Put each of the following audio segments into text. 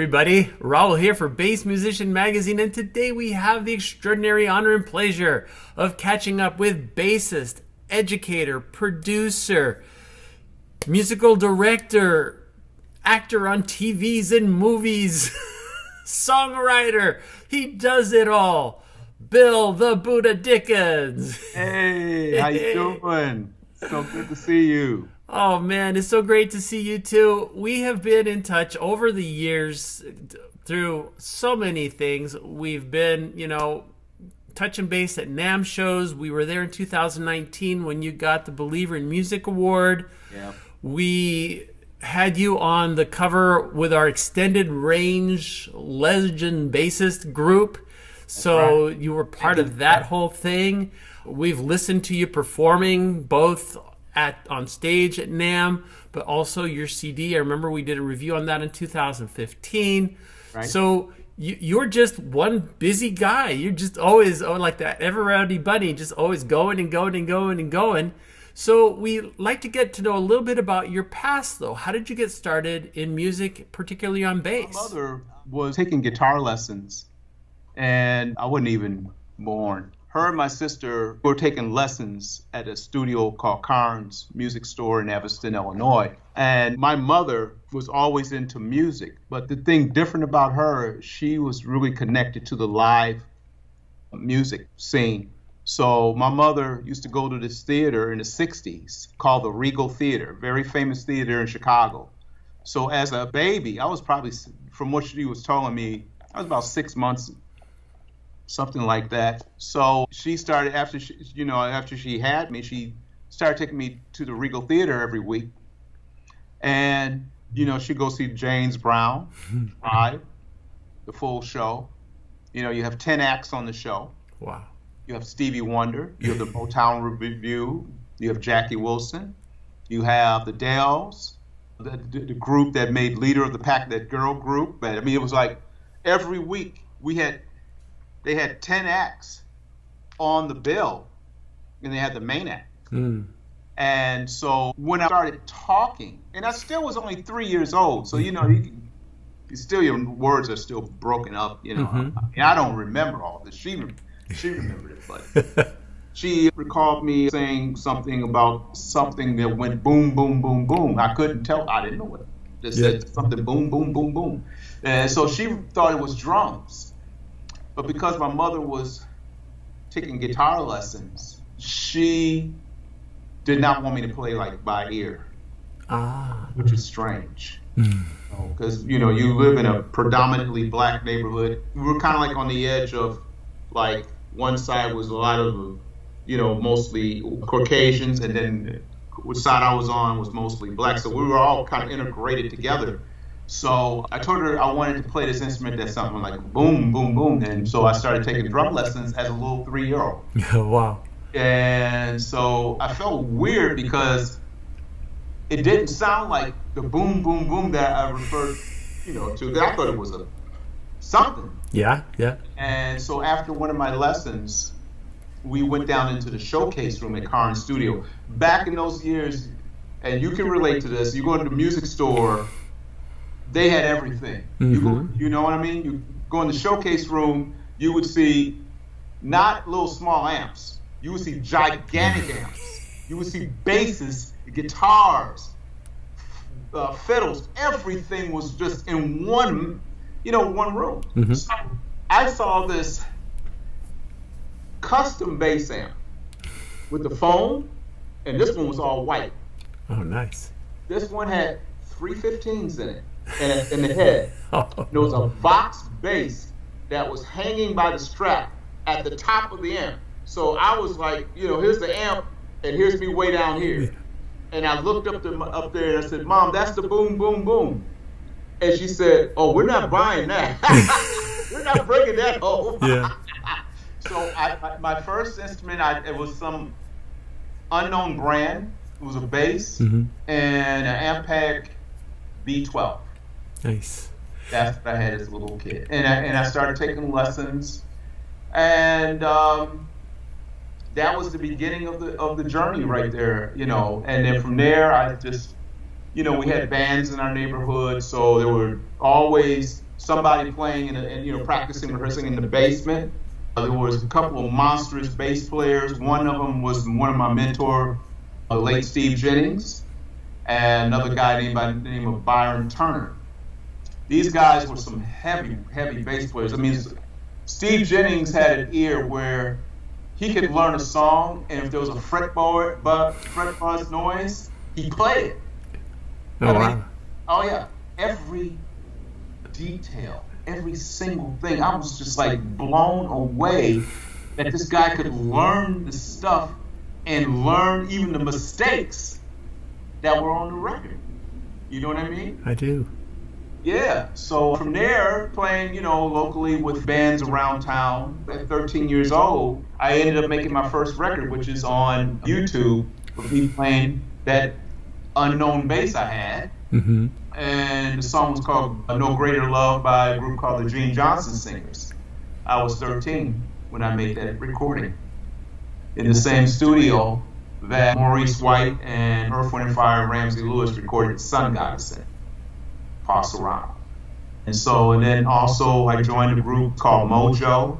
everybody. Raul here for Bass Musician Magazine, and today we have the extraordinary honor and pleasure of catching up with bassist, educator, producer, musical director, actor on TVs and movies, songwriter. He does it all. Bill the Buddha Dickens. Hey, how you doing? So good to see you. Oh man, it's so great to see you too. We have been in touch over the years through so many things. We've been, touching base at NAMM shows. We were there in 2019 when you got the Believer in Music Award. Yeah. We had you on the cover with our extended range legend bassist group. So right. You were part of that whole thing. We've listened to you performing both on stage at NAMM, but also your CD. I remember we did a review on that in 2015. Right. So you're just one busy guy. You're just always like that ever rowdy bunny, just always going and going and going and going. So we like to get to know a little bit about your past, though. How did you get started in music, particularly on bass? My mother was taking guitar lessons, and I wasn't even born. Her and my sister were taking lessons at a studio called Carnes Music Store in Evanston, Illinois. And my mother was always into music. But the thing different about her, she was really connected to the live music scene. So my mother used to go to this theater in the 60s called the Regal Theater, very famous theater in Chicago. So as a baby, I was probably, from what she was telling me, I was about 6 months, something like that. So she started, after she had me, she started taking me to the Regal Theater every week. And, she'd go see James Brown live, the full show. You have 10 acts on the show. Wow. You have Stevie Wonder, you have the Motown Revue, you have Jackie Wilson, you have the Dells, the group that made Leader of the Pack, that girl group. But it was like every week they had 10 acts on the bill, and they had the main act. Mm. And so when I started talking, and I still was only 3 years old, so your words are still broken up. Mm-hmm. I don't remember all this. She remembered it, but she recalled me saying something about something that went boom, boom, boom, boom. I couldn't tell. I didn't know what it said. Something boom, boom, boom, boom. And so she thought it was drums. But because my mother was taking guitar lessons, she did not want me to play like by ear, which is strange. Because, you live in a predominantly black neighborhood. We were kind of like on the edge of, like, one side was a lot of, mostly Caucasians, and then which side I was on was mostly black. So we were all kind of integrated together. So I told her I wanted to play this instrument that's something like boom, boom, boom. And so I started taking drum lessons as a little 3-year-old. Wow. And so I felt weird because it didn't sound like the boom, boom, boom that I referred, to. I thought it was something. Yeah. And so after one of my lessons, we went down into the showcase room at Carnes Studio. Back in those years, and you can relate to this, you go to the music store, they had everything. Mm-hmm. You know what I mean? You go in the showcase room, you would see not little small amps. You would see gigantic amps. You would see basses, guitars, fiddles. Everything was just in one room. Mm-hmm. So I saw this custom bass amp with the foam, and this one was all white. Oh, nice. This one had 315s in it. In the head. There was a Vox bass that was hanging by the strap at the top of the amp. So I was like, here's the amp, and here's me way down here. And I looked up there and I said, Mom, that's the boom, boom, boom. And she said, oh, we're not buying that. We're not breaking that home. Yeah. So my first instrument, it was some unknown brand. It was a bass and an Ampeg B12. Nice. That's what I had as a little kid. And I started taking lessons. And that was the beginning of the journey right there, And then from there, I just, we had bands in our neighborhood, so there were always somebody playing practicing, rehearsing in the basement. There was a couple of monstrous bass players. One of them was one of my mentor, the late Steve Jennings, and another guy named by the name of Byron Turner. These guys were some heavy, heavy bass players. I mean, Steve Jennings had an ear where he could learn a song, and if there was a fret buzz noise, he played it. Oh, wow. Oh, yeah. Every detail, every single thing. I was just like blown away that this guy could learn the stuff and learn even the mistakes that were on the record. You know what I mean? I do. Yeah. So from there, playing, locally with bands around town. At 13 years old, I ended up making my first record, which is on YouTube, of me playing that unknown bass I had. Mm-hmm. And the song was called No Greater Love by a group called the Gene Johnson Singers. I was 13 when I made that recording in the same studio that Maurice White and Earth, Wind & Fire and Ramsey Lewis recorded Sun Goddess in, Passerano. And then also I joined a group called Mojo.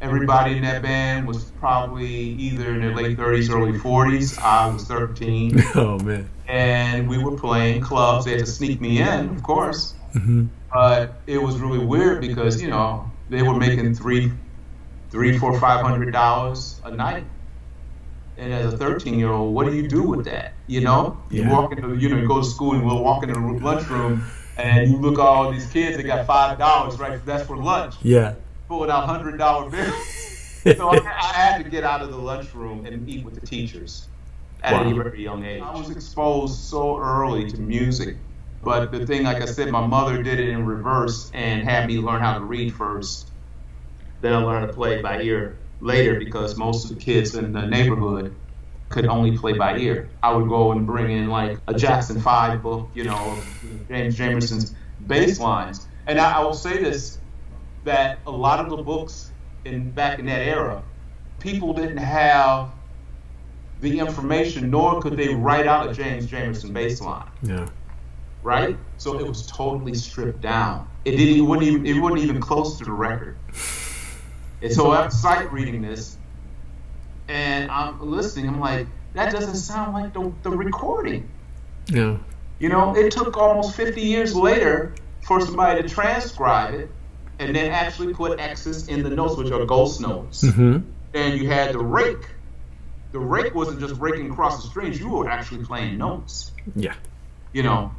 Everybody in that band was probably either in their late 30s, early 40s. I was 13. Oh, man. And we were playing clubs. They had to sneak me in, of course. Mm-hmm. But it was really weird because, they were making $300, $400, $500 a night. And as a 13-year-old, what do you do with that? You walk into, you go to school and we'll walk into the lunchroom and you look at all these kids, they got $5, right? That's for lunch. Yeah. Pulling out $100 bills. So I had to get out of the lunchroom and eat with the teachers at a very young age. I was exposed so early to music. But the thing, like I said, my mother did it in reverse and had me learn how to read first. Then I learned to play by ear later because most of the kids in the neighborhood could only play by ear. I would go and bring in like a Jackson 5 book, James Jamerson's bass lines. And I will say this, that a lot of the books back in that era, people didn't have the information, nor could they write out a James Jamerson bass line. Yeah. Right? So it was totally stripped down. It wasn't even close to the record. And so I'm sight reading this, and I'm listening. I'm like, that doesn't sound like the recording. Yeah. It took almost 50 years later for somebody to transcribe it and then actually put X's in the notes, which are ghost notes. Mm-hmm. And you had the rake. The rake wasn't just raking across the strings. You were actually playing notes. Yeah.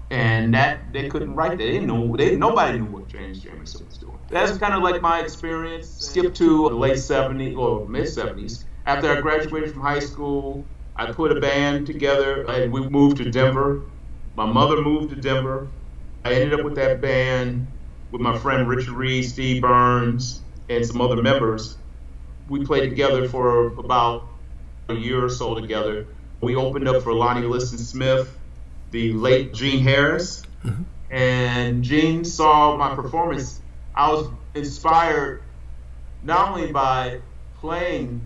And that they couldn't write that. Nobody knew what James Jamerson was doing. That's kind of like my experience. Skip to the late 70s or mid 70s. After I graduated from high school, I put a band together and we moved to Denver. My mother moved to Denver. I ended up with that band with my friend Richard Reed, Steve Burns, and some other members. We played together for about a year or so together. We opened up for Lonnie Liston Smith, the late Gene Harris, mm-hmm. And Gene saw my performance. I was inspired not only by playing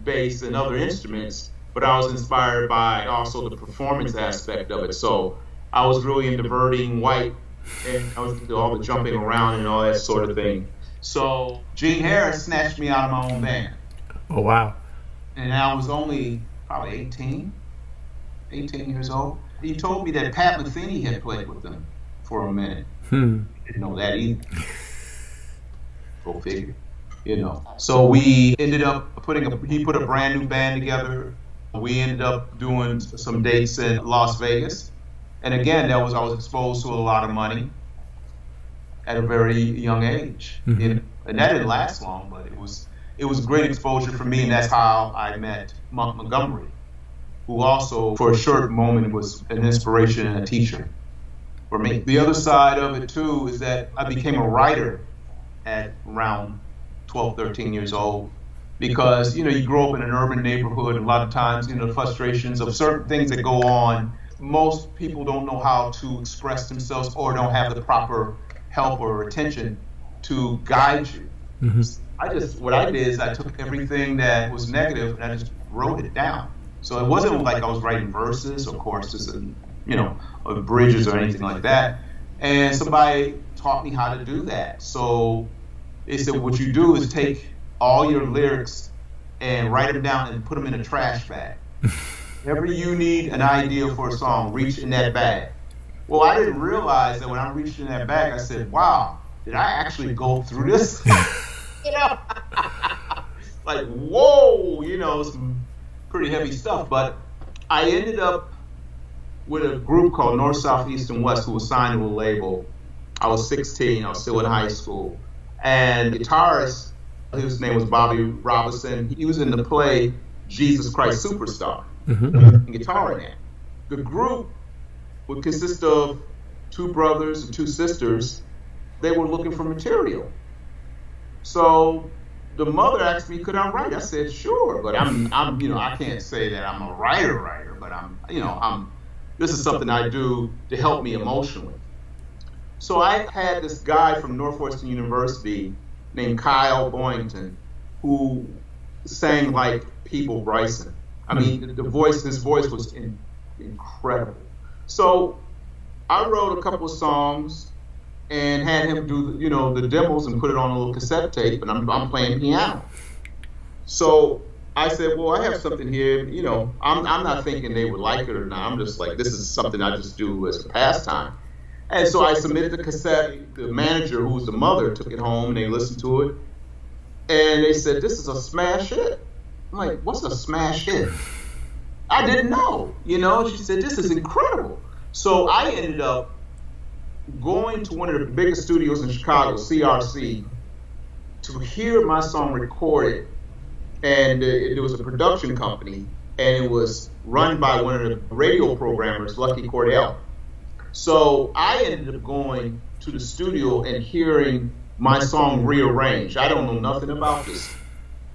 bass and other instruments, but I was inspired by also the performance aspect of it. So I was really into Verdine White, and I was into all the jumping around and all that sort of thing. So Gene Harris snatched me out of my own band. Oh, wow. And I was only probably 18 years old. He told me that Pat Metheny had played with them for a minute. Didn't know that either. Go figure, So we ended up he put a brand new band together. We ended up doing some dates in Las Vegas. And again, I was exposed to a lot of money at a very young age. Mm-hmm. And that didn't last long, but it was great exposure for me, and that's how I met Monk Montgomery, who also, for a short moment, was an inspiration and a teacher for me. The other side of it, too, is that I became a writer at around 12, 13 years old because, you grow up in an urban neighborhood, and a lot of times, the frustrations of certain things that go on, most people don't know how to express themselves or don't have the proper help or attention to guide you. Mm-hmm. What I did is I took everything that was negative and I just wrote it down. So it wasn't like I was writing verses or choruses and, or bridges or anything like that. And somebody taught me how to do that. So they said, what you do is take all your lyrics and write them down and put them in a trash bag. Whenever you need an idea for a song, reach in that bag. Well, I didn't realize that when I reached in that bag, I said, wow, did I actually go through this? You know, like, whoa, you know, some pretty heavy stuff. But I ended up with a group called North, South, East, and West who was signed to a label. I was 16, I was still in high school. And the guitarist, his name was Bobby Robinson, he was in the play Jesus Christ Superstar, and guitar in that. The group would consist of 2 brothers and 2 sisters. They were looking for material. So the mother asked me, could I write? I said, sure, but I'm you know, I can't say that I'm a writer, but this is something I do to help me emotionally. So I had this guy from Northwestern University named Kyle Boynton who sang like Peeble Bryson. I mean, his voice was incredible. So I wrote a couple of songs and had him do, you know, the demos and put it on a little cassette tape, and I'm playing piano. So I said, well, I have something here, you know, I'm not thinking they would like it or not. I'm just like, this is something I just do as a pastime. And so I submitted the cassette. The manager, who was the mother, took it home and they listened to it. And they said, this is a smash hit. I'm like, what's a smash hit? I didn't know, you know. She said, this is incredible. So I ended up going to one of the biggest studios in Chicago, CRC, to hear my song recorded. And it was a production company, and it was run by one of the radio programmers, Lucky Cordell. So I ended up going to the studio and hearing my song rearranged. I don't know nothing about this.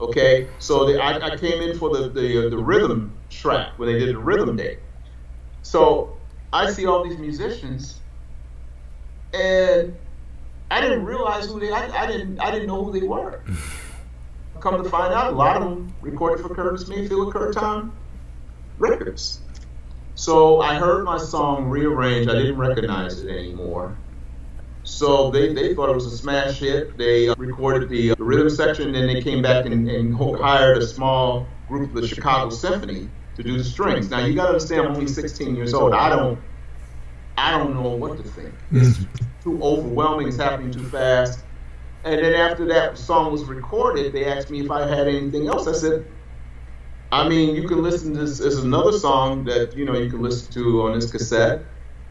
Okay, so I came in for the rhythm track when they did the rhythm day. So I see all these musicians, and I didn't realize who I didn't know who they were. Come to find out, a lot of them recorded for Curtis Mayfield and Curtin Records. So I heard my song rearranged. I didn't recognize it anymore. So they thought it was a smash hit. They recorded the rhythm section, and then they came back and hired a small group, the Chicago Symphony, to do the strings. Now you got to understand, I'm only 16 years old. I don't know what to think. It's too overwhelming. It's happening too fast. And then after that song was recorded, they asked me if I had anything else. I said, I mean, you can listen to this as another song that, you know, you can listen to on this cassette.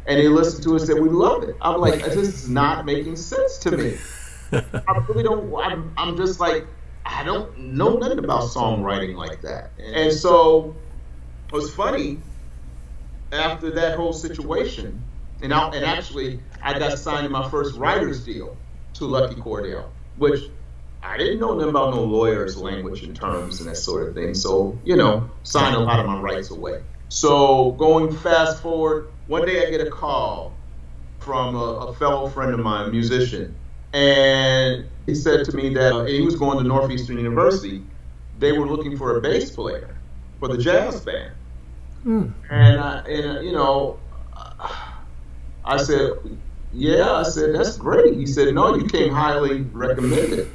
And they listened to it and said, we love it. I'm like, this is not making sense to me. I really don't, I'm just like, I don't know nothing about songwriting like that. And so it was funny, after that whole situation, and actually I got signed to my first writer's deal to Lucky Cordell, which I didn't know nothing about no lawyer's language and terms and that sort of thing. So, you know, signed a lot of my rights away. So going fast forward, one day I get a call from a fellow friend of mine, musician, and he said to me that he was going to Northeastern University. They were looking for a bass player for the jazz band. And you know, I said, yeah, I said, that's great. He said, no, you came highly recommended.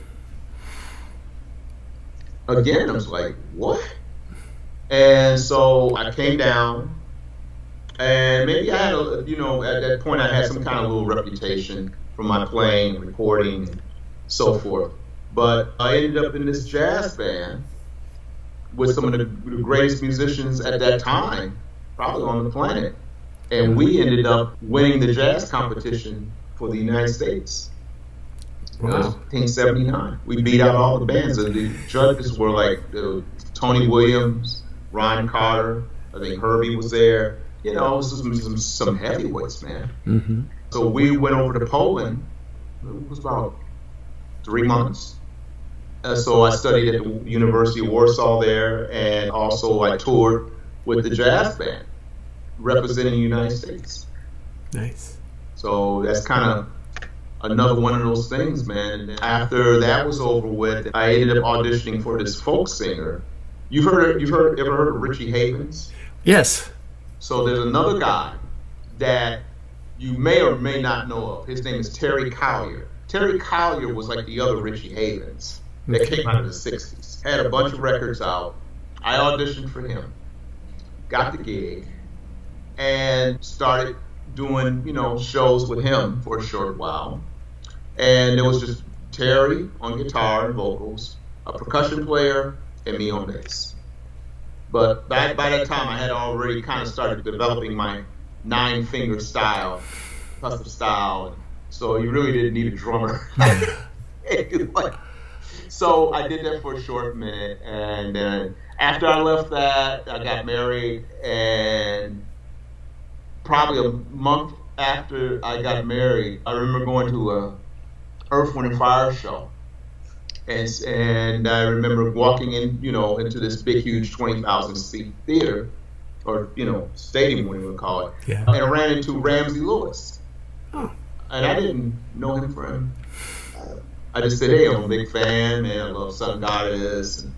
Again, I was like, what? And so I came down, and maybe I had, you know, at that point I had some kind of little reputation from my playing, recording, and so forth. But I ended up in this jazz band with some of the greatest musicians at that time, probably on the planet. And we ended up winning the jazz competition for the United States. Wow. 1979. We beat out all the bands. And the judges were like Tony Williams, Ron Carter, I think Herbie was there. You know, some heavyweights, man. Mm-hmm. So we went over to Poland. It was about 3 months. So I studied at the University of Warsaw there, and also I toured with the jazz band representing the United States. Nice. So that's kind of another one of those things, man. And after that was over with, I ended up auditioning for this folk singer. Ever heard of Richie Havens? Yes. So there's another guy that you may or may not know of. His name is Terry Collier. Terry Collier was like the other Richie Havens that came out of the 60s. Had a bunch of records out. I auditioned for him, got the gig, and started doing, shows with him for a short while. And it was just Terry on guitar and vocals, a percussion player, and me on bass. But by that time, I had already kind of started developing my 9-finger style, custom style. So you really didn't need a drummer. So I did that for a short minute. And then after I left that, I got married. And probably a month after I got married, I remember going to a Earth, Wind and Fire show. And I remember walking in, into this big, huge 20,000 seat theater, or, stadium, what you would call it. Yeah. And I ran into Ramsey Lewis. Oh. And I didn't know him for him. I just said, hey, I'm a big fan, man. I love Sun Goddess. And,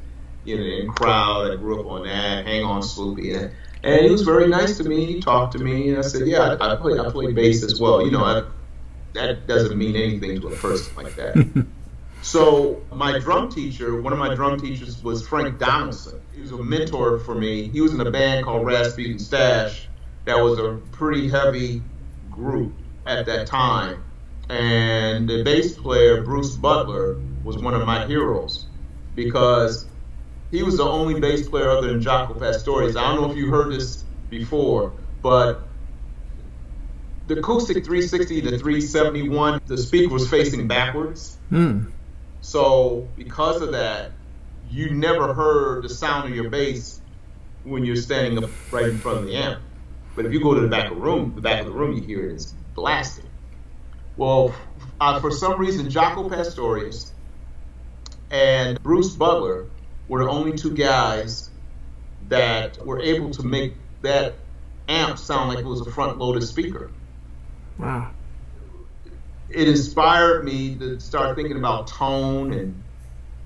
in crowd, I grew up on that, Hang On Sloopy. And he was very nice to me. He talked to me. And I said, yeah, I play bass as well. That doesn't mean anything to a person like that. So my drum teacher, one of my drum teachers was Frank Donaldson. He was a mentor for me. He was in a band called Rasputin Stash that was a pretty heavy group at that time. And the bass player, Bruce Butler, was one of my heroes because he was the only bass player other than Jaco Pastorius. I don't know if you heard this before, but the acoustic 360 to 371, the speaker was facing backwards. So because of that, you never heard the sound of your bass when you're standing up right in front of the amp. But if you go to the back of the room, you hear it is blasting. Well, for some reason, Jaco Pastorius and Bruce Butler were the only two guys that were able to make that amp sound like it was a front-loaded speaker. Wow. It inspired me to start thinking about tone and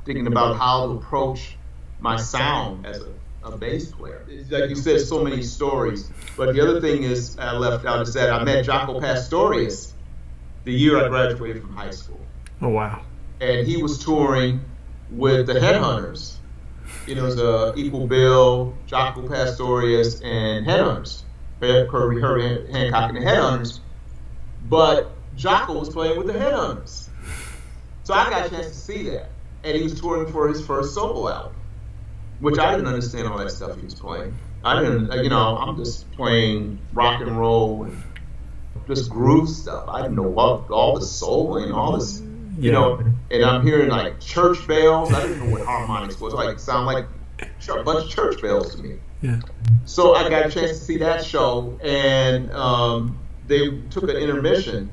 thinking about how to approach my sound as a bass player. Like you said, so many stories. But the other thing is I left out is that I met Jaco Pastorius the year I graduated from high school. Oh, wow. And he was touring with the Headhunters. It was Equal Bill, Jaco Pastorius, and Headhunters. Herbie Hancock and the Headhunters. But Jaco was playing with the Headhunters. So I got a chance to see that. And he was touring for his first solo album, which I didn't understand all that stuff he was playing. I didn't, I'm just playing rock and roll and just groove stuff. I didn't know all the soul and all this, and I'm hearing like church bells. I didn't know what harmonics was. Like, sound like a bunch of church bells to me. Yeah. So I got a chance to see that show, and they took an intermission,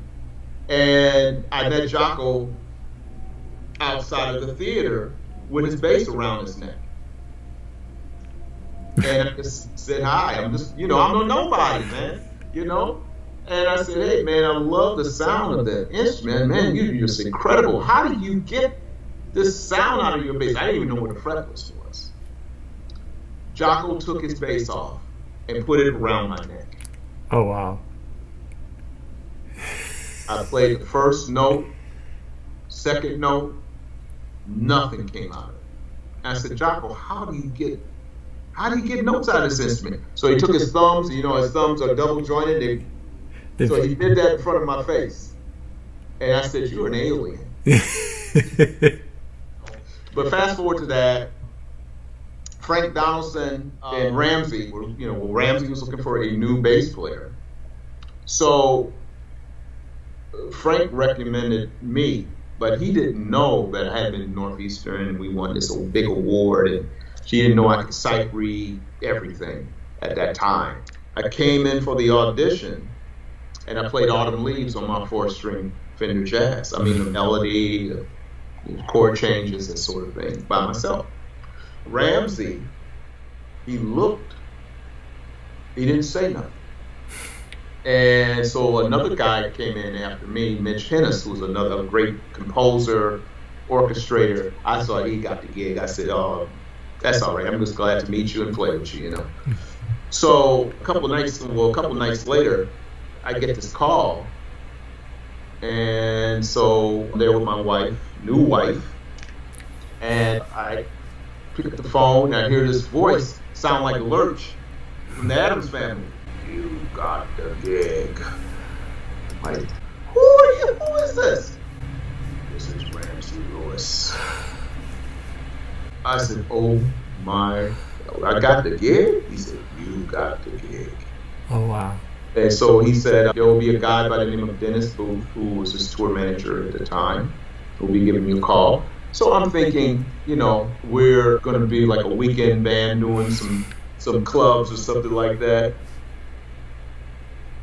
and I met Jaco outside of the theater with his bass around his neck. And I just said hi. I'm just, I'm no nobody, man, And I said, hey, man, I love the sound of that instrument. Man, you're just incredible. How do you get this sound out of your bass? I didn't even know what a fretless was. Jaco took his bass off and put it around my neck. Oh, wow. I played the first note, second note, nothing came out of it. And I said, Jaco, how do you get notes out of this instrument? So he took his thumbs, his thumbs are double jointed. So he did that in front of my face. And I said, you're an alien. But fast forward to that, Frank Donaldson and Ramsey were, Ramsey was looking for a new bass player. So Frank recommended me, but he didn't know that I had been in Northeastern and we won this big award, and she didn't know I could sight read everything at that time. I came in for the audition and I played Autumn Leaves on my 4-string Fender Jazz. I mean, the melody, the chord changes, that sort of thing, by myself. Ramsey, he looked, he didn't say nothing. And so another guy came in after me, Mitch Hennis, who was another great composer, orchestrator. I saw he got the gig. I said, oh, that's all right. I'm just glad to meet you and play with you, So a couple nights later, I get this call, and so I'm there with my wife, new wife, and I pick up the phone and I hear this voice sound like Lurch from the Addams Family. You got the gig. I'm like, who are you? Who is this? This is Ramsey Lewis. I said, oh my, I got the gig? He said, you got the gig. Oh, wow. And so he said, there will be a guy by the name of Dennis Booth, who was his tour manager at the time, who will be giving me a call. So I'm thinking, you know, we're going to be like a weekend band doing some clubs or something like that.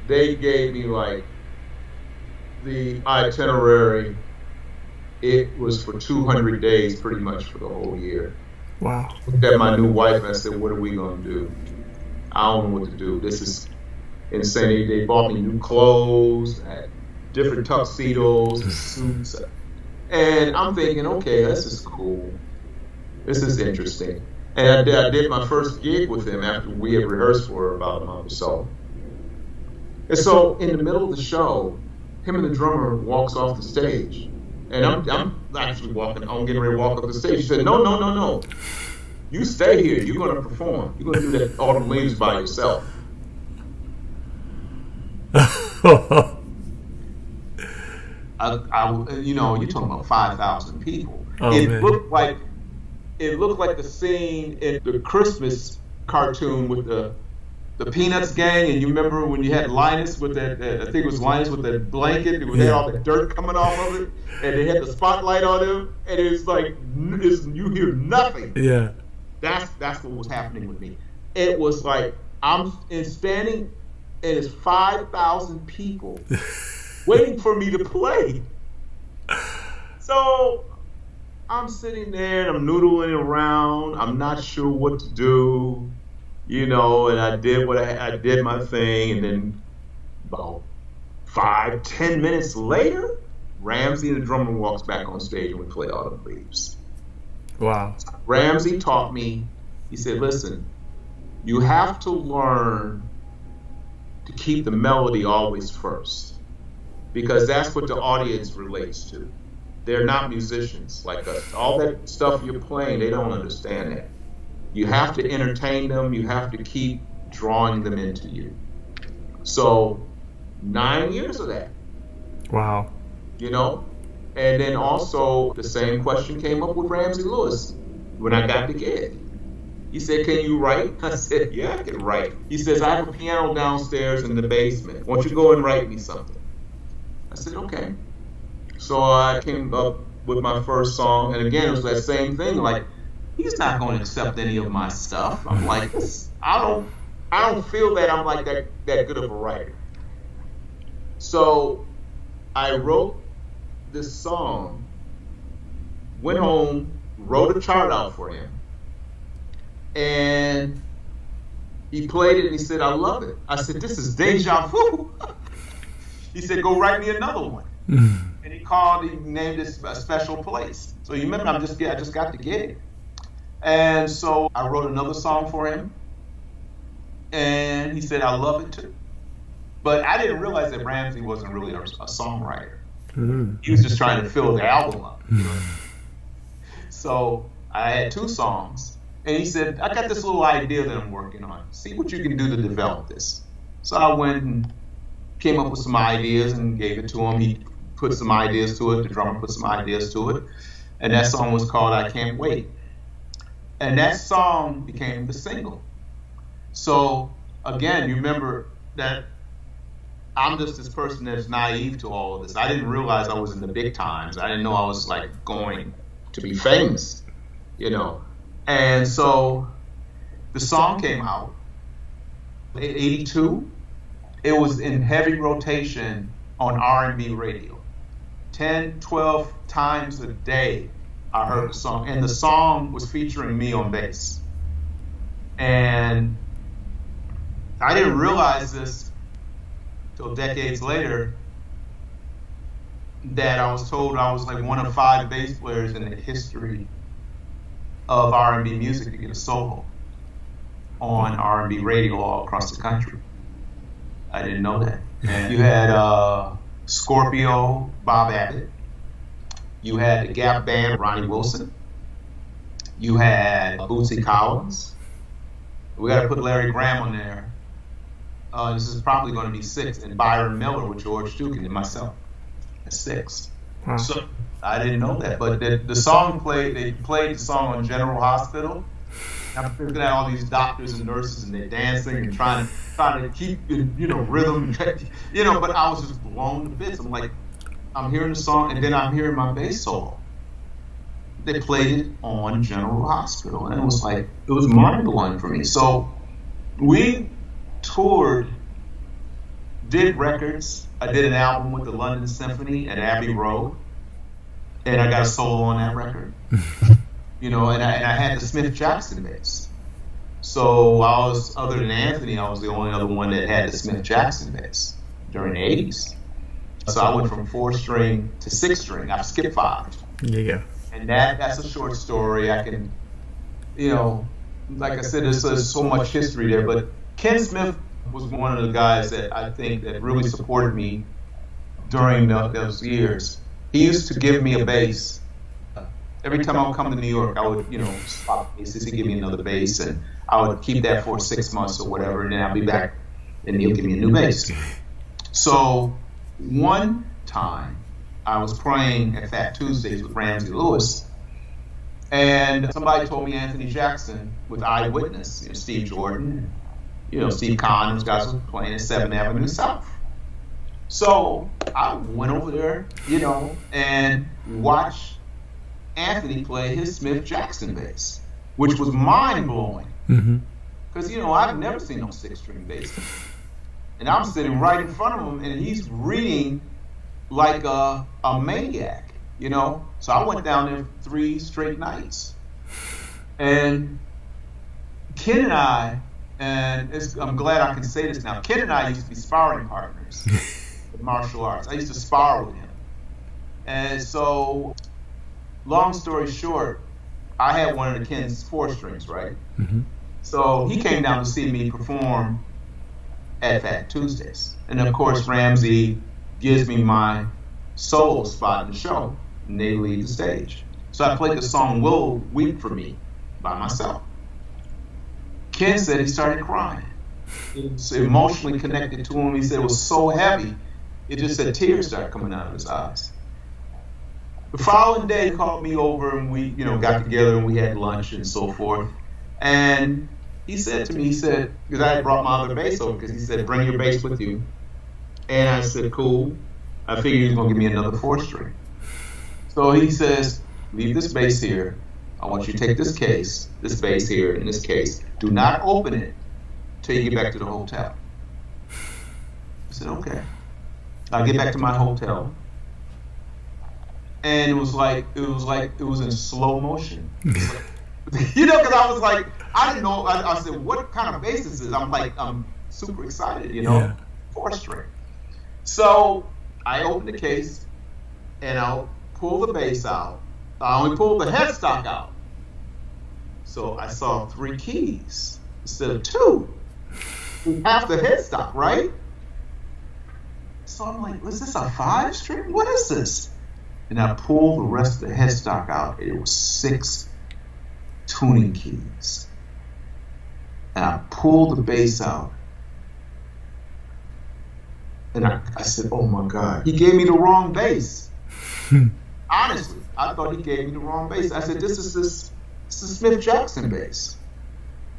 They gave me like the itinerary. It was for 200 days pretty much for the whole year. Wow. I looked at my new wife and I said, what are we going to do? I don't know what to do. This is insane. They bought me new clothes, different tuxedos, suits. And I'm thinking, okay, this is cool. This is interesting. And I did my first gig with him after we had rehearsed for about a month or so. And so in the middle of the show, him and the drummer walks off the stage. And I'm actually I'm getting ready to walk up the stage. He said, no. You stay here. You're going to perform. You're going to do that Autumn Leaves by yourself. You know, you're talking about 5,000 people. Oh, it man. looked like the scene in the Christmas cartoon with the Peanuts gang, and you remember when you had Linus with that, I think it was Linus with that blanket, and had all the dirt coming off of it, and they had the spotlight on him, and it's like, you hear nothing. Yeah. That's what was happening with me. It was like, I'm standing, and it's 5,000 people waiting for me to play. So I'm sitting there and I'm noodling around. I'm not sure what to do, you know, and I did I did my thing, and then about 5-10 minutes later, Ramsey, the drummer, walks back on stage and we play Autumn Leaves. Wow. Ramsey taught me, he said, listen, you have to learn to keep the melody always first, because that's what the audience relates to. They're not musicians like us. All that stuff you're playing, they don't understand that. You have to entertain them. You have to keep drawing them into you. So 9 years of that. Wow. You know? And then also the same question came up with Ramsey Lewis when I got the gig. He said, can you write? I said, yeah, I can write. He says, I have a piano downstairs in the basement. Why don't you go and write me something? I said, okay. So I came up with my first song, and again, it was that same thing, like, he's not going to accept any of my stuff. I'm like, I don't feel that I'm like that good of a writer. So I wrote this song, went home, wrote a chart out for him, and he played it and he said, I love it. I said, this is deja vu. He said, go write me another one. And he named it A Special Place. So you remember, I just got the gig. And so I wrote another song for him. And he said, I love it too. But I didn't realize that Ramsey wasn't really a songwriter. He was just trying to fill the album up. You know? So I had 2 songs. And he said, I got this little idea that I'm working on. See what you can do to develop this. So I went and came up with some ideas and gave it to him. He put some ideas to it. The drummer put some ideas to it. And that song was called I Can't Wait. And that song became the single. So again, you remember that I'm just this person that's naive to all of this. I didn't realize I was in the big times. I didn't know I was like going to be famous, you know. And so the song came out in 82. It was in heavy rotation on R&B radio. 10, 12 times a day I heard the song. And the song was featuring me on bass. And I didn't realize this till decades later, that I was told I was like one of 5 bass players in the history of R&B music to get a solo on R&B radio all across the country. I didn't know that. And you had Scorpio, Bob Abbott. You had the Gap Band, Ronnie Wilson. You had Bootsy Collins. We got to put Larry Graham on there. This is probably going to be 6. And Byron Miller with George Duke and myself. That's 6. Wow. So I didn't know that, but the song they played the song on General Hospital. I'm looking at all these doctors and nurses, and they're dancing and trying to keep rhythm, But I was just blown to bits. I'm like, I'm hearing the song, and then I'm hearing my bass solo. They played it on General Hospital, and it was mind blowing for me. So we toured, did records. I did an album with the London Symphony at Abbey Road, and I got a solo on that record. And I had the Smith Jackson bass. So other than Anthony, I was the only other one that had the Smith Jackson bass during the 80s. So I went from 4-string to 6-string. I skipped 5. Yeah. And that's a short story. I can, like I said, there's so much history there. But Ken Smith was one of the guys that I think that really supported me during those years. He used to give me a bass. Every time I would come to New York, I would, swap basses. He'd give me another bass, and I would keep that for 6 months or whatever, and then I'll be back, and he'll give me a new bass. So one time, I was playing at Fat Tuesdays with Ramsey Lewis, and somebody told me Anthony Jackson with Eyewitness, Steve Jordan, Steve Kahn, those guys were playing at 7th Avenue South. So I went over there, and watched Anthony play his Smith Jackson bass, which was mind blowing. Because I've never seen no 6-string bass, and I'm sitting right in front of him, and he's reading like a maniac, So I went down there 3 straight nights, and Ken and I, I'm glad I can say this now. Ken and I used to be sparring partners in martial arts. I used to spar with him, and so. Long story short, I had one of the Ken's 4-strings, right? So he came down to see me perform at Fat Tuesdays. And of course, Ramsey gives me my solo spot in the show, and they leave the stage. So I played the song Willow Weep for Me by myself. Ken said he started crying. It was emotionally connected to him. He said it was so heavy, it just said tears started coming out of his eyes. The following day, he called me over, and we, got together, and we had lunch and so forth. And he said to me, because I had brought my other bass over, because he said, bring your bass with you. And I said, cool. I figured he was going to give me another 4-string. So he says, leave this bass here. I want you to take this bass here in this case. Do not open it till you get back to the hotel. I said, okay. I'll get back to my hotel. And it was in slow motion. Because I was like, I didn't know. I said, what kind of bass is this? I'm super excited, 4-string. So I opened the case, and I'll pull the bass out. I only pulled the headstock out. So I saw 3 keys instead of 2. Half the headstock, right? So I'm like, was this a 5-string? What is this? And I pulled the rest of the headstock out. It was 6 tuning keys. And I pulled the bass out. And I said, oh my God, he gave me the wrong bass. Honestly, I thought he gave me the wrong bass. I said, this is Smith Jackson bass.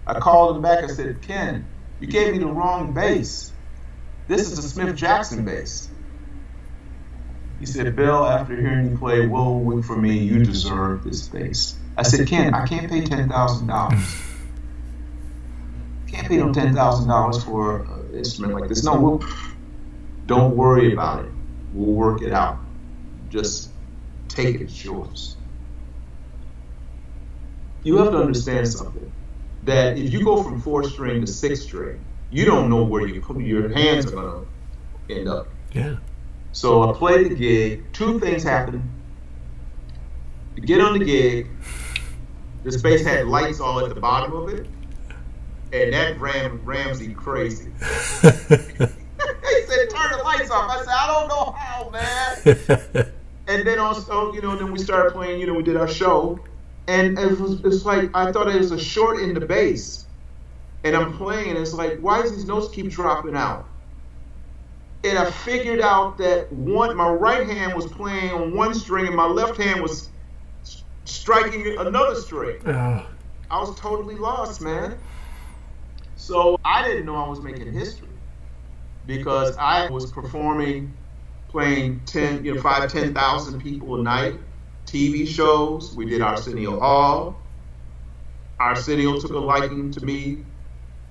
I called him back. I said, Ken, you gave me the wrong bass. This is the Smith Jackson bass. He said, Bill, after hearing you play Willow Weep for Me, you deserve this bass. I said, Ken, I can't pay $10,000. Can't pay no $10,000 for an instrument like this. No, don't worry about it. We'll work it out. Just take it, it's yours. You have to understand something. That if you go from 4-string to 6-string, you don't know where your hands are going to end up. Yeah. So I played the gig. 2 things happened. To get on the gig, this bass had lights all at the bottom of it, and that ran Ramsey crazy. He said, turn lights off. I said, I don't know how, man. And then also, then we started playing, we did our show. And it's like, I thought it was a short in the bass. And I'm playing, and it's like, why does these notes keep dropping out? And I figured out that my right hand was playing on one string and my left hand was striking another string. I was totally lost, man. So I didn't know I was making history because I was performing, playing 10,000 people a night, TV shows. We did Arsenio Hall. Arsenio took a liking to me,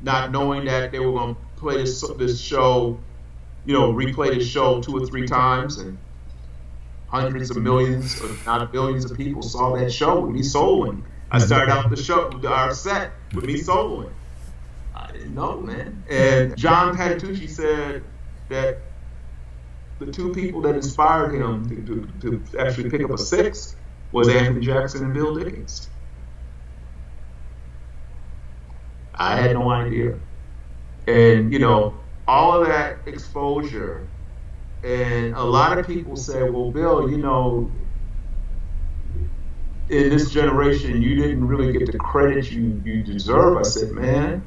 not knowing that they were going to play this show, replay this show 2 or 3 times, and hundreds of millions, if not billions of people saw that show with me soloing. I started out our set with me soloing. I didn't know, man. And John Patitucci said that the 2 people that inspired him to actually pick up a 6 was Anthony Jackson and Bill Dickens. I had no idea. And, all of that exposure, and a lot of people say, well, Bill, in this generation, you didn't really get the credit you deserve. I said, man,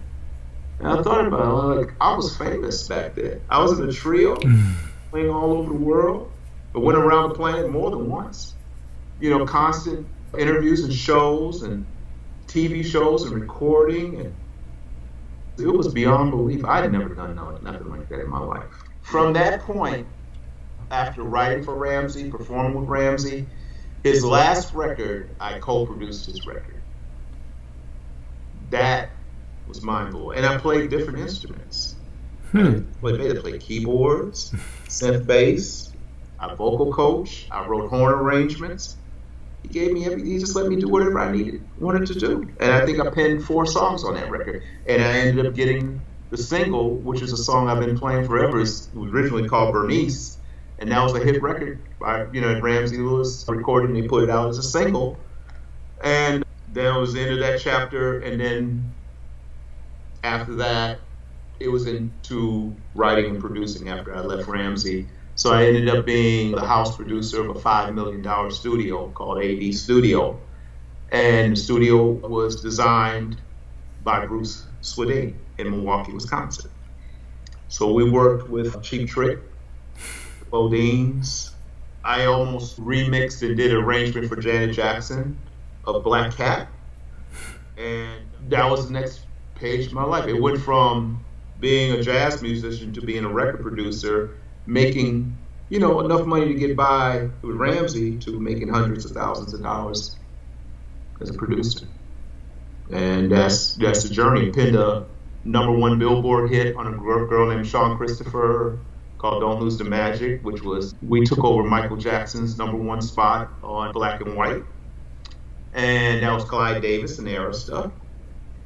and I thought about it, like, I was famous back then. I was in a trio, playing all over the world, but went around the planet more than once. Constant interviews and shows and TV shows and recording, and it was beyond belief. I had never done nothing like that in my life. From that point, after writing for Ramsey, performing with Ramsey, his last record, I co-produced his record. That was mind-blowing. And I played different instruments. I played keyboards, synth bass, I vocal coach, I wrote horn arrangements. He gave me everything. He just let me do whatever I wanted to do. And I think I penned 4 songs on that record. And I ended up getting the single, which is a song I've been playing forever. It was originally called Bernice. And that was a hit record by, Ramsey Lewis recorded, and he put it out as a single. And then it was the end of that chapter. And then after that, it was into writing and producing after I left Ramsey. So I ended up being the house producer of a $5 million studio called AD Studio. And the studio was designed by Bruce Sweding in Milwaukee, Wisconsin. So we worked with Cheap Trick, Bodines. I almost remixed and did an arrangement for Janet Jackson of Black Cat. And that was the next page of my life. It went from being a jazz musician to being a record producer, making, enough money to get by with Ramsey, to making hundreds of thousands of dollars as a producer. And that's the journey. Pinned a #1 Billboard hit on a girl named Shawn Christopher called Don't Lose the Magic, which was, we took over Michael Jackson's #1 spot on Black and White. And that was Clyde Davis and Era stuff.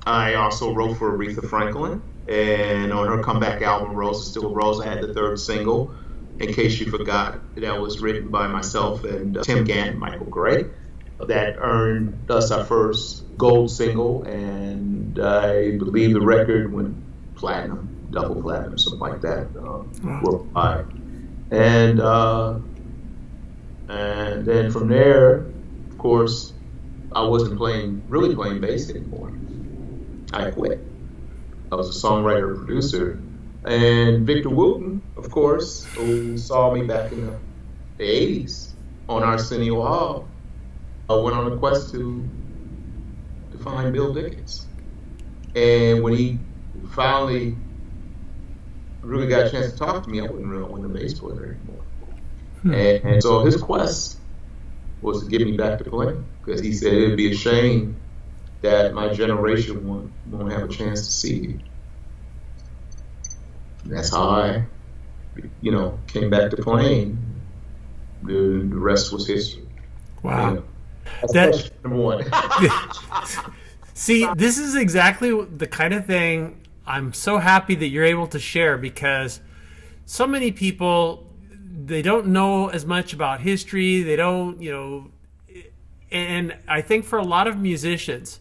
I also wrote for Aretha Franklin. And on her comeback album, Rose is Still a Rose, I had the 3rd single, In Case You Forgot. That was written by myself and Tim Gant and Michael Gray. That earned us our first gold single, and I believe the record went platinum, double platinum, something like that, worldwide. And then from there, of course, I wasn't really playing bass anymore. I quit. I was a songwriter and producer. And Victor Wooten, of course, who saw me back in the 80s on Arsenio Hall, went on a quest to find Bill Dickens. And when he finally really got a chance to talk to me, I wasn't a bass player anymore. And so his quest was to get me back to playing, because he said it would be a shame that my generation won't have a chance to see you. That's how I, came back to playing. The rest was history. Wow. That's #1. See, this is exactly the kind of thing I'm so happy that you're able to share, because so many people, they don't know as much about history. They don't, and I think for a lot of musicians,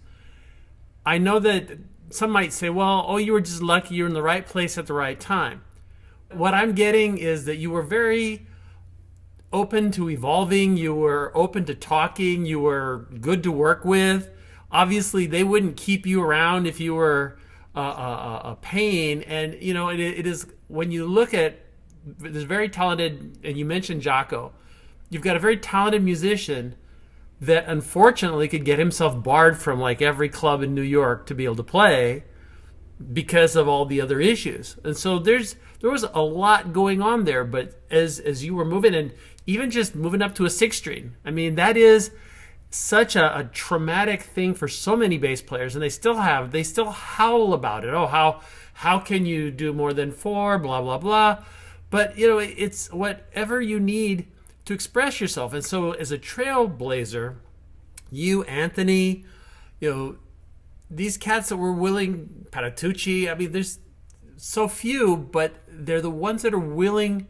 I know that some might say, well, you were just lucky, you're in the right place at the right time. What I'm getting is that you were very open to evolving, you were open to talking, you were good to work with. Obviously, they wouldn't keep you around if you were a pain. And, it is, when you look at this very talented, and you mentioned Jocko, you've got a very talented musician that unfortunately could get himself barred from like every club in New York to be able to play because of all the other issues. And so there was a lot going on there. But as you were moving, and even just moving up to a 6-string, I mean, that is such a traumatic thing for so many bass players, and they still howl about it. Oh, how can you do more than 4, blah blah blah. But it's whatever you need to express yourself. And so as a trailblazer, you, Anthony, these cats that were willing, Patitucci, I mean, there's so few, but they're the ones that are willing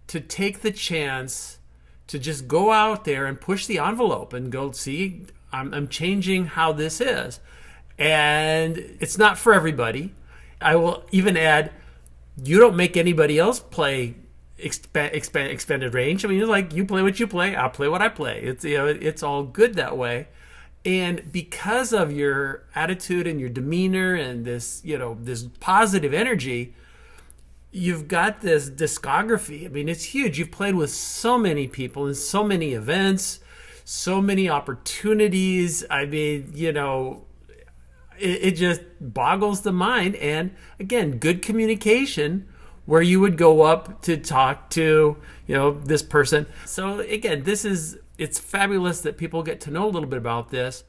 to take the chance to just go out there and push the envelope and go, see, I'm changing how this is. And it's not for everybody. I will even add, you don't make anybody else play expanded range. I mean, it's like, you play what you play, I'll play what I play. It's all good that way. And because of your attitude and your demeanor and this positive energy, you've got this discography. I mean, it's huge. You've played with so many people in so many events, so many opportunities. I mean, it just boggles the mind. And again, good communication where you would go up to talk to, this person. So again, it's fabulous that people get to know a little bit about this.